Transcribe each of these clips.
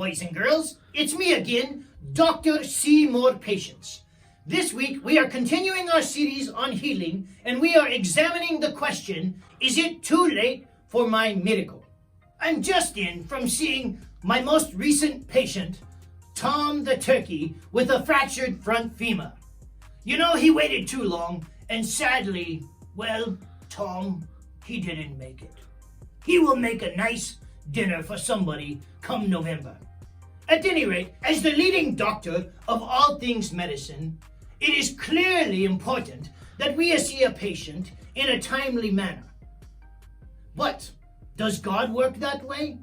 boys and girls. It's me again, Dr. Seymour Patience. This week, we are continuing our series on healing, and we are examining the question, is it too late for my miracle? I'm just in from seeing my most recent patient, Tom the Turkey, with a fractured front femur. You know, he waited too long, and sadly, well, Tom, he didn't make it. He will make a nice dinner for somebody come November. At any rate, as the leading doctor of all things medicine, it is clearly important that we see a patient in a timely manner. But does God work that way?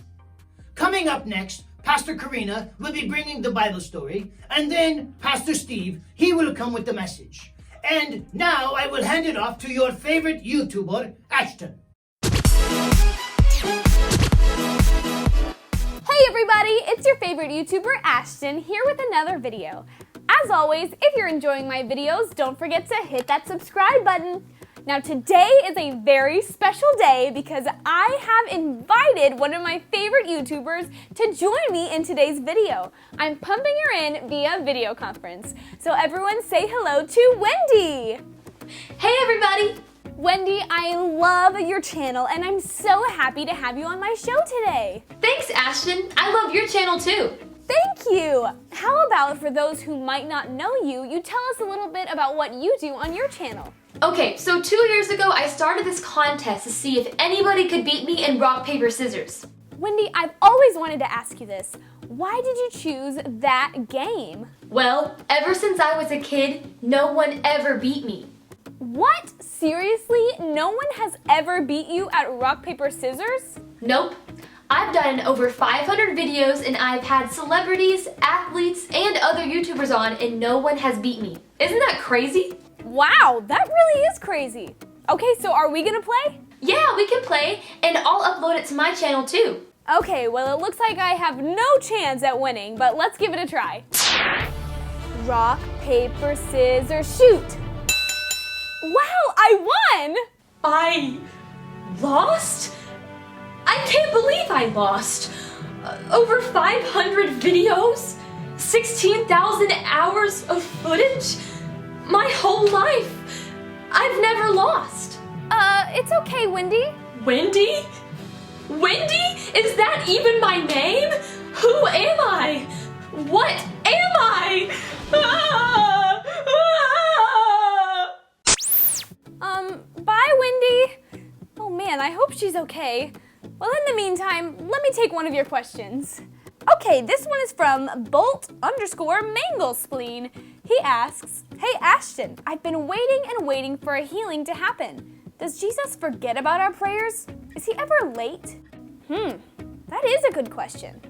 Coming up next, Pastor Karina will be bringing the Bible story, and then Pastor Steve, he will come with the message. And now I will hand it off to your favorite YouTuber, Ashton. Hey everybody, it's your favorite YouTuber Ashton here with another video. As always, if you're enjoying my videos, don't forget to hit that subscribe button. Now today is a very special day because I have invited one of my favorite YouTubers to join me in today's video. I'm pumping her in via video conference. So everyone say hello to Wendy. Hey everybody! Wendy, I love your channel and I'm so happy to have you on my show today. Thanks, Ashton. I love your channel too. Thank you. How about for those who might not know you, you tell us a little bit about what you do on your channel. Okay, so 2 years ago I started this contest to see if anybody could beat me in rock, paper, scissors. Wendy, I've always wanted to ask you this. Why did you choose that game? Well, ever since I was a kid, no one ever beat me. What? Seriously? No one has ever beat you at rock, paper, scissors? Nope. I've done over 500 videos and I've had celebrities, athletes, and other YouTubers on and no one has beat me. Isn't that crazy? Wow, that really is crazy. Okay, so are we gonna play? Yeah, we can play and I'll upload it to my channel too. Okay, well it looks like I have no chance at winning, but let's give it a try. Rock, paper, scissors, shoot! Wow, I won! I lost? I can't believe I lost. Over 500 videos? 16,000 hours of footage? My whole life. I've never lost. It's okay, Wendy. Wendy? Wendy? Is that even my name? Who am I? What am I? Ah! Ah! Bye, Wendy. Oh man, I hope she's okay. Well, in the meantime, let me take one of your questions. Okay, this one is from Bolt_Manglespleen. He asks, hey Ashton, I've been waiting and waiting for a healing to happen. Does Jesus forget about our prayers? Is he ever late? That is a good question.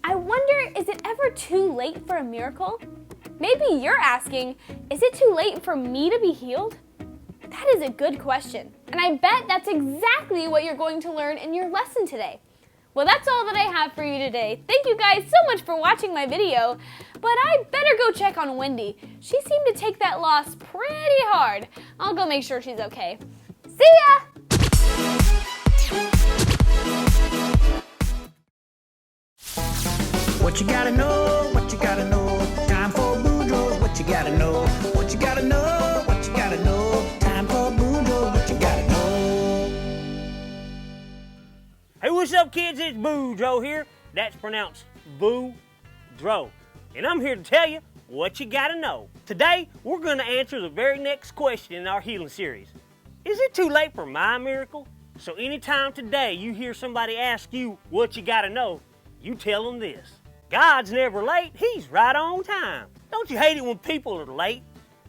I wonder, is it ever too late for a miracle? Maybe you're asking, is it too late for me to be healed? That is a good question, and I bet that's exactly what you're going to learn in your lesson today. Well, that's all that I have for you today. Thank you guys so much for watching my video, but I better go check on Wendy. She seemed to take that loss pretty hard. I'll go make sure she's okay. See ya! What you gotta know, what you gotta know. Time for Boudreaux, what you gotta know. What you gotta know, what you gotta know. Time for Boudreaux, what you gotta know. Hey, what's up, kids? It's Boudreaux here. That's pronounced Boudreaux. And I'm here to tell you what you gotta know. Today, we're gonna answer the very next question in our healing series. Is it too late for my miracle? So anytime today you hear somebody ask you what you gotta know, you tell them this. God's never late, he's right on time. Don't you hate it when people are late?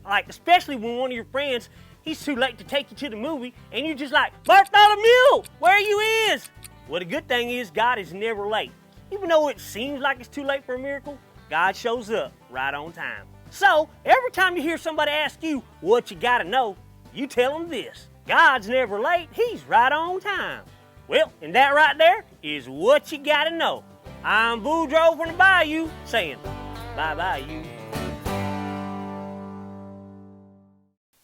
Like, especially when one of your friends, he's too late to take you to the movie, and you're just like, Bartholomew, where you is? Well, the good thing is God is never late. Even though it seems like it's too late for a miracle, God shows up right on time. So, every time you hear somebody ask you what you gotta know, you tell them this. God's never late, he's right on time. Well, and that right there is what you gotta know. I'm Boudreaux from the Bayou saying, bye-bye you.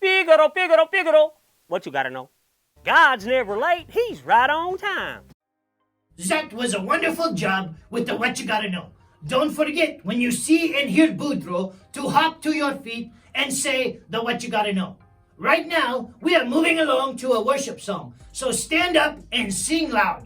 Figaro, Figaro, Figaro. What you gotta know? God's never late, he's right on time. That was a wonderful job with the What You Gotta Know. Don't forget, when you see and hear Boudreaux, to hop to your feet and say the what you gotta know. Right now, we are moving along to a worship song, so stand up and sing loud.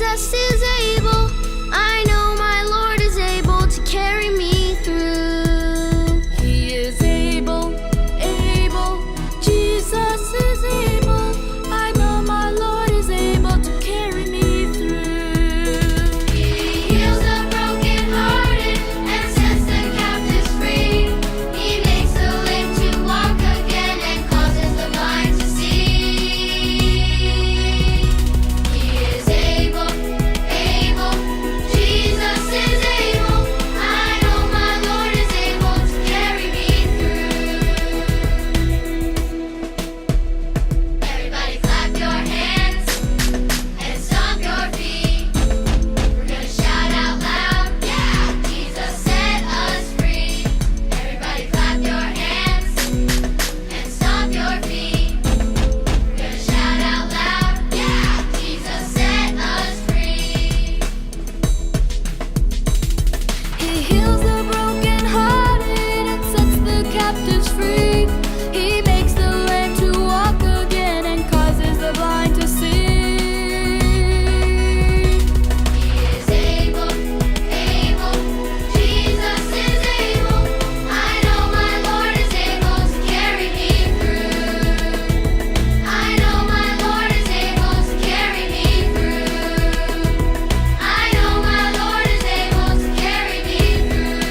Jesus is able. I know my Lord is able to carry me through. He is able, able. Jesus is able. I know my Lord is able to carry me through. He heals the brokenhearted and sets the captives free. He makes the lame to walk again and causes the blind to see. He is able, able. Jesus is able. I know my Lord is able to carry me through. Everybody clap your hands and stomp your feet. We're gonna shout out loud, yeah! Jesus set us free. Everybody clap your hands and stomp your feet. We're gonna shout out loud, yeah! Jesus set us free. He heals the brokenhearted and sets the captives free. He makes the lame to walk again and causes the blind to see. He is able, able. Jesus is able. I know my Lord is able to carry me through. I know my Lord is able to carry me through. I know my Lord is able to carry me through.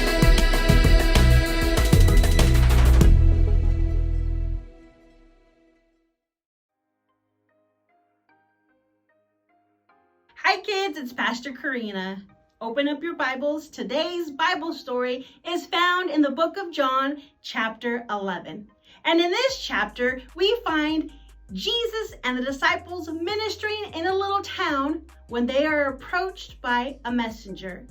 Hi kids, it's Pastor Karina. Open up your Bibles. Today's Bible story is found in the book of John, chapter 11. And in this chapter, we find Jesus and the disciples ministering in a little town when they are approached by a messenger.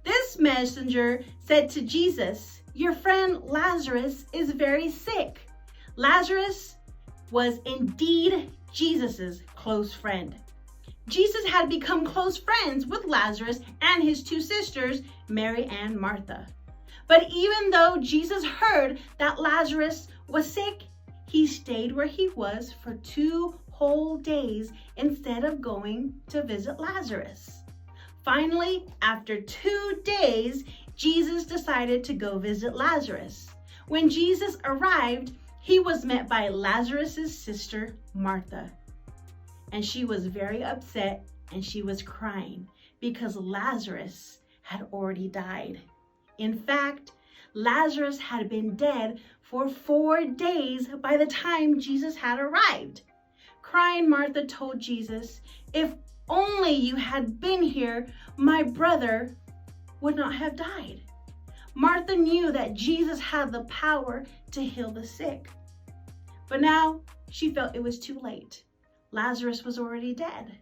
This messenger said to Jesus, "Your friend Lazarus is very sick." Lazarus was indeed Jesus's close friend. Jesus had become close friends with Lazarus and his two sisters, Mary and Martha. But even though Jesus heard that Lazarus was sick, he stayed where he was for 2 whole days instead of going to visit Lazarus. Finally, after 2 days, Jesus decided to go visit Lazarus. When Jesus arrived, he was met by Lazarus' sister, Martha. And she was very upset and she was crying because Lazarus had already died. In fact, Lazarus had been dead for 4 days by the time Jesus had arrived. Crying, Martha told Jesus, "If only you had been here, my brother would not have died." Martha knew that Jesus had the power to heal the sick. But now she felt it was too late. Lazarus was already dead.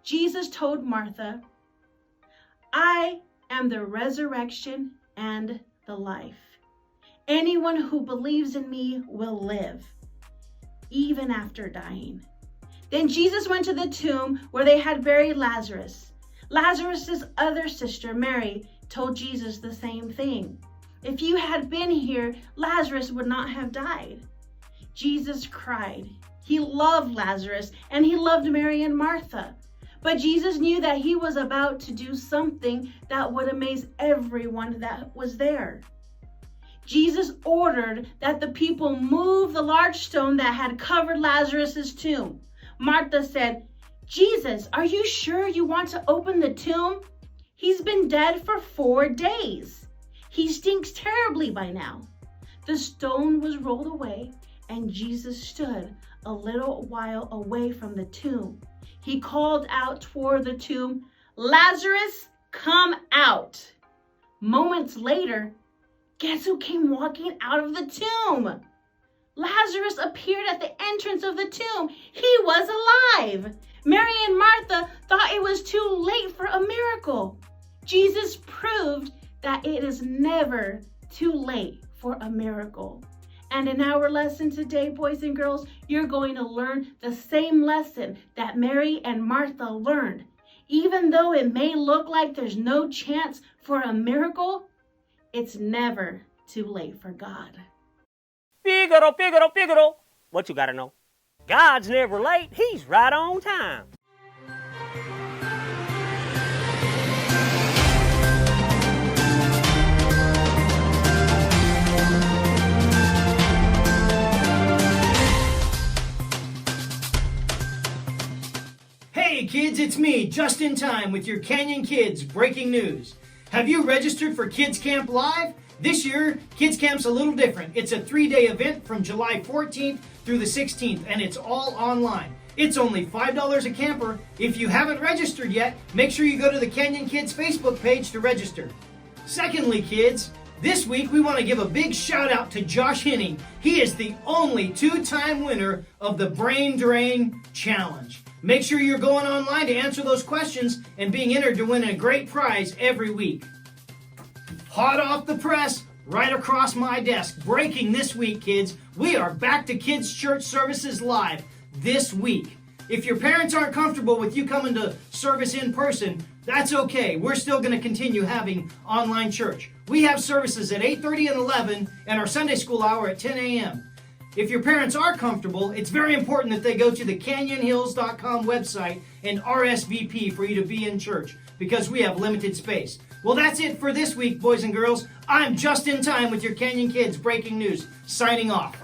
Jesus told Martha, "I am the resurrection and the life. Anyone who believes in me will live, even after dying." Then Jesus went to the tomb where they had buried Lazarus. Lazarus' other sister, Mary, told Jesus the same thing. "If you had been here, Lazarus would not have died." Jesus cried. He loved Lazarus and he loved Mary and Martha. But Jesus knew that he was about to do something that would amaze everyone that was there. Jesus ordered that the people move the large stone that had covered Lazarus' tomb. Martha said, "Jesus, are you sure you want to open the tomb? He's been dead for 4 days. He stinks terribly by now." The stone was rolled away, and Jesus stood a little while away from the tomb. He called out toward the tomb, "Lazarus, come out." Moments later, guess who came walking out of the tomb? Lazarus appeared at the entrance of the tomb. He was alive. Mary and Martha thought it was too late for a miracle. Jesus proved that it is never too late for a miracle. And in our lesson today, boys and girls, you're going to learn the same lesson that Mary and Martha learned. Even though it may look like there's no chance for a miracle, it's never too late for God. Figaro, Figaro, Figaro. What you gotta know? God's never late. He's right on time. Hey kids, it's me, just in time with your Canyon Kids breaking news. Have you registered for Kids Camp Live? This year, Kids Camp's a little different. It's a 3-day event from July 14th through the 16th, and it's all online. It's only $5 a camper. If you haven't registered yet, make sure you go to the Canyon Kids Facebook page to register. Secondly, kids, this week we want to give a big shout out to Josh Henning. He is the only 2-time winner of the Brain Drain Challenge. Make sure you're going online to answer those questions and being entered to win a great prize every week. Hot off the press, right across my desk, breaking this week, kids, we are back to Kids Church Services Live this week. If your parents aren't comfortable with you coming to service in person, that's okay. We're still going to continue having online church. We have services at 8:30 and 11 and our Sunday school hour at 10 a.m. If your parents are comfortable, it's very important that they go to the canyonhills.com website and RSVP for you to be in church because we have limited space. Well, that's it for this week, boys and girls. I'm just in time with your Canyon Kids breaking news. Signing off.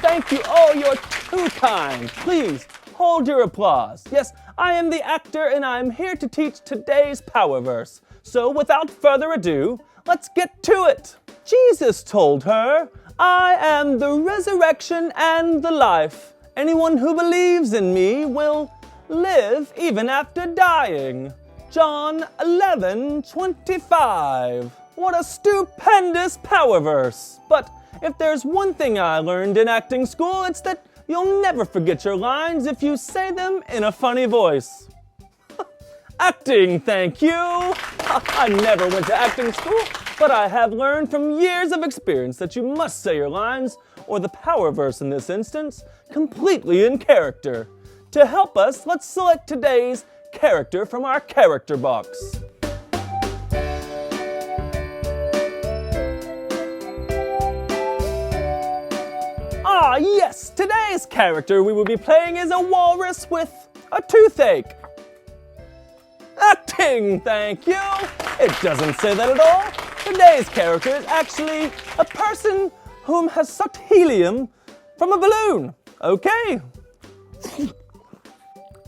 Thank you. Oh, you're too kind. Please, hold your applause. Yes, I am the actor and I'm here to teach today's power verse. So without further ado, let's get to it. Jesus told her, "I am the resurrection and the life. Anyone who believes in me will live even after dying." John 11:25. What a stupendous power verse. But if there's one thing I learned in acting school, it's that you'll never forget your lines if you say them in a funny voice. Acting, thank you. I never went to acting school, but I have learned from years of experience that you must say your lines, or the power verse in this instance, completely in character. To help us, let's select today's character from our character box. Ah, yes, today's character we will be playing is a walrus with a toothache. Acting, thank you. It doesn't say that at all. Today's character is actually a person whom has sucked helium from a balloon. Okay.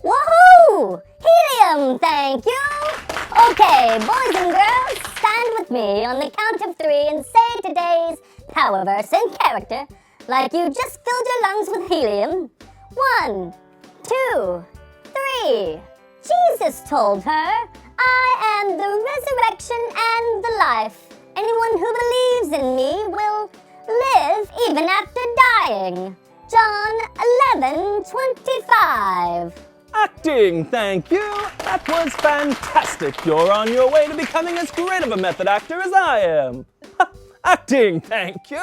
Woohoo! Helium, thank you. Okay, boys and girls, stand with me on the count of 3 and say today's power verse in character like you just filled your lungs with helium. 1, 2, 3. Jesus told her, "I am the resurrection and the life. Anyone who believes in me will live even after dying." John 11:25. Acting, thank you. That was fantastic. You're on your way to becoming as great of a method actor as I am. Acting, thank you.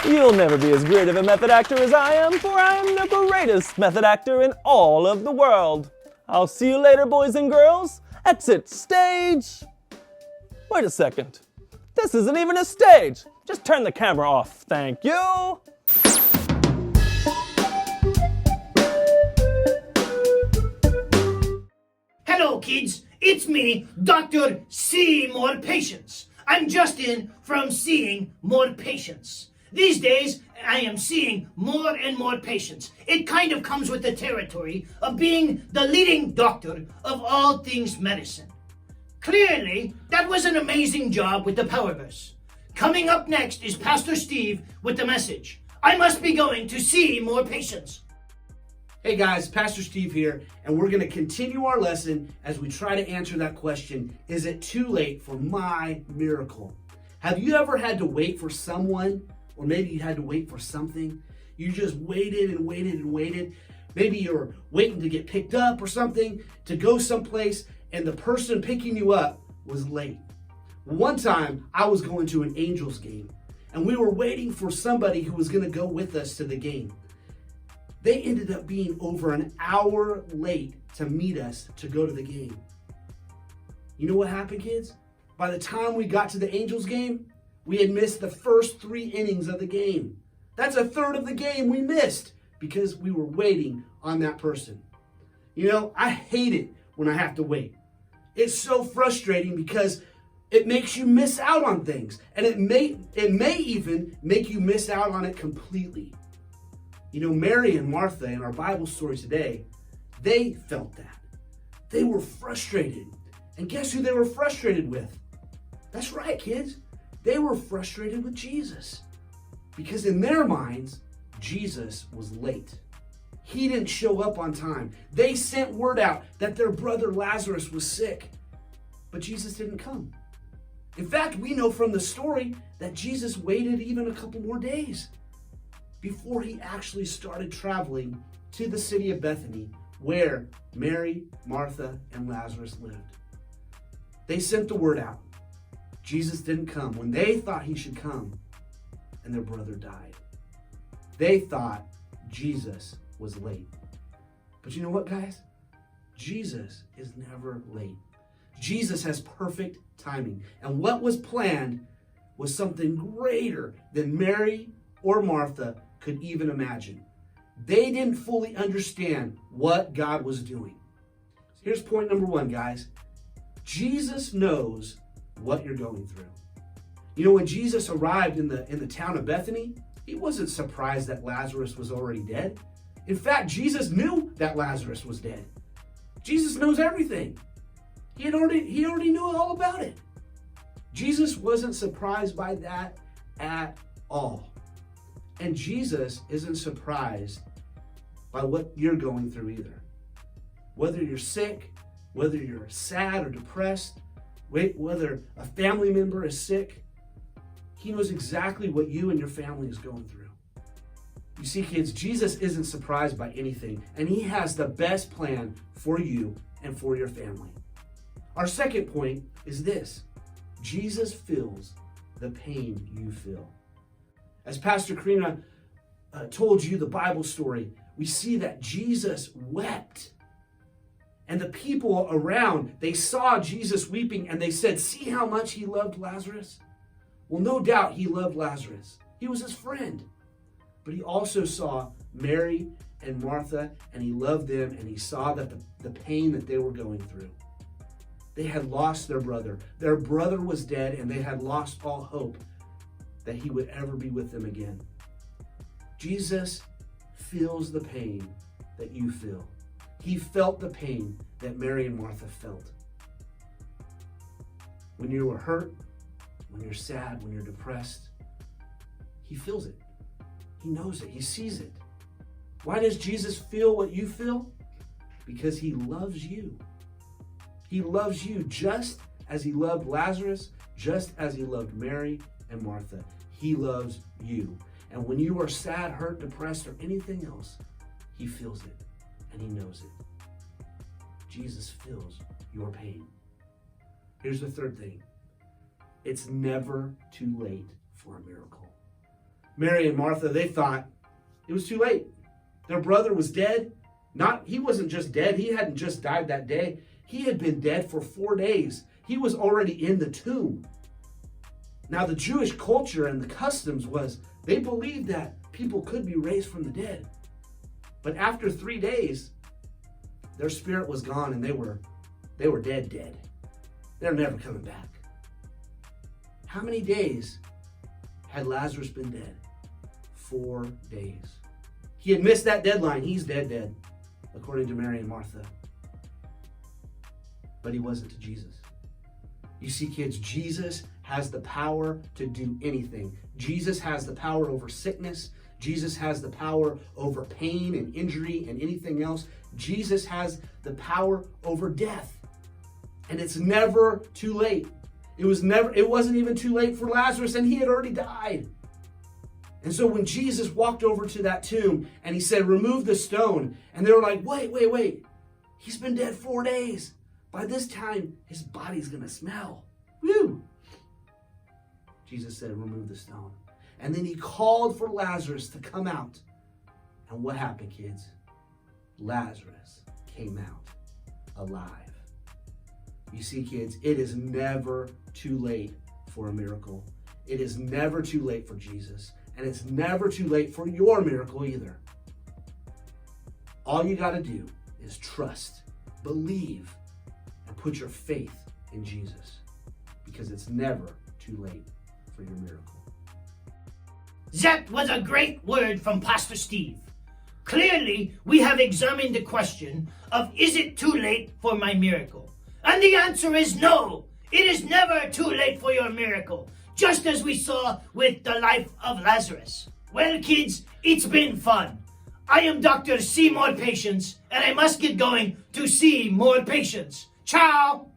You'll never be as great of a method actor as I am, for I am the greatest method actor in all of the world. I'll see you later, boys and girls, Exit stage. Wait a second. This isn't even a stage. Just turn the camera off, thank you. Hello, kids. It's me, Dr. See More Patients. I'm Justin from Seeing More Patients. These days, I am seeing more and more patients. It kind of comes with the territory of being the leading doctor of all things medicine. Clearly, that was an amazing job with the Powerverse. Coming up next is Pastor Steve with the message. I must be going to see more patients. Hey guys, Pastor Steve here, and we're going to continue our lesson as we try to answer that question, is it too late for my miracle? Have you ever had to wait for someone, or maybe you had to wait for something? You just waited and waited and waited. Maybe you're waiting to get picked up or something, to go someplace, and the person picking you up was late. One time, I was going to an Angels game, and we were waiting for somebody who was going to go with us to the game. They ended up being over an hour late to meet us to go to the game. You know what happened, kids? By the time we got to the Angels game, we had missed the first 3 innings of the game. That's a third of the game we missed because we were waiting on that person. You know, I hate it when I have to wait. It's so frustrating because it makes you miss out on things, and it may even make you miss out on it completely. You know, Mary and Martha in our Bible story today, they felt that. They were frustrated. And guess who they were frustrated with? That's right, kids. They were frustrated with Jesus. Because in their minds, Jesus was late. He didn't show up on time. They sent word out that their brother Lazarus was sick, but Jesus didn't come. In fact, we know from the story that Jesus waited even a couple more days before he actually started traveling to the city of Bethany, where Mary, Martha, and Lazarus lived. They sent the word out. Jesus didn't come when they thought he should come, and their brother died. They thought Jesus was late. But you know what, guys? Jesus is never late. Jesus has perfect timing. And what was planned was something greater than Mary or Martha could even imagine. They didn't fully understand what God was doing. Here's point number 1, guys. Jesus knows what you're going through. You know, when Jesus arrived in the town of Bethany, he wasn't surprised that Lazarus was already dead. In fact, Jesus knew that Lazarus was dead. Jesus knows everything. He already knew all about it. Jesus wasn't surprised by that at all. And Jesus isn't surprised by what you're going through either. Whether you're sick, whether you're sad or depressed, whether a family member is sick, he knows exactly what you and your family is going through. You see, kids, Jesus isn't surprised by anything, and he has the best plan for you and for your family. Our second point is this: Jesus feels the pain you feel. As Pastor Karina told you the Bible story, we see that Jesus wept. And the people around, they saw Jesus weeping and they said, "See how much he loved Lazarus?" Well, no doubt he loved Lazarus. He was his friend. But he also saw Mary and Martha, and he loved them, and he saw that the pain that they were going through. They had lost their brother. Their brother was dead, and they had lost all hope that he would ever be with them again. Jesus feels the pain that you feel. He felt the pain that Mary and Martha felt. When you were hurt, when you're sad, when you're depressed, he feels it. He knows it. He sees it. Why does Jesus feel what you feel? Because he loves you. He loves you just as he loved Lazarus, just as he loved Mary and Martha. He loves you. And when you are sad, hurt, depressed, or anything else, he feels it and he knows it. Jesus feels your pain. Here's the third thing. It's never too late for a miracle. Mary and Martha, they thought it was too late. Their brother was dead. He wasn't just dead. He hadn't just died that day. He had been dead for 4 days. He was already in the tomb. Now, the Jewish culture and the customs was they believed that people could be raised from the dead. But after 3 days, their spirit was gone and they were dead. They're never coming back. How many days had Lazarus been dead? 4 days. He had missed that deadline. He's dead, according to Mary and Martha. But he wasn't to Jesus. You see, kids, Jesus has the power to do anything. Jesus has the power over sickness. Jesus has the power over pain and injury and anything else. Jesus has the power over death. And it's never too late. It wasn't even too late for Lazarus, and he had already died. And so when Jesus walked over to that tomb and he said, remove the stone, and they were like, wait. He's been dead 4 days. By this time, his body's going to smell. Woo! Jesus said, remove the stone. And then he called for Lazarus to come out. And what happened, kids? Lazarus came out alive. You see, kids, it is never too late for a miracle. It is never too late for Jesus. And it's never too late for your miracle either. All you got to do is trust, believe, and put your faith in Jesus. Because it's never too late for your miracle. That was a great word from Pastor Steve. Clearly, we have examined the question of, is it too late for my miracle? And the answer is no. It is never too late for your miracle, just as we saw with the life of Lazarus. Well, kids, it's been fun. I am Dr. See More Patients, and I must get going to see more patients. Ciao!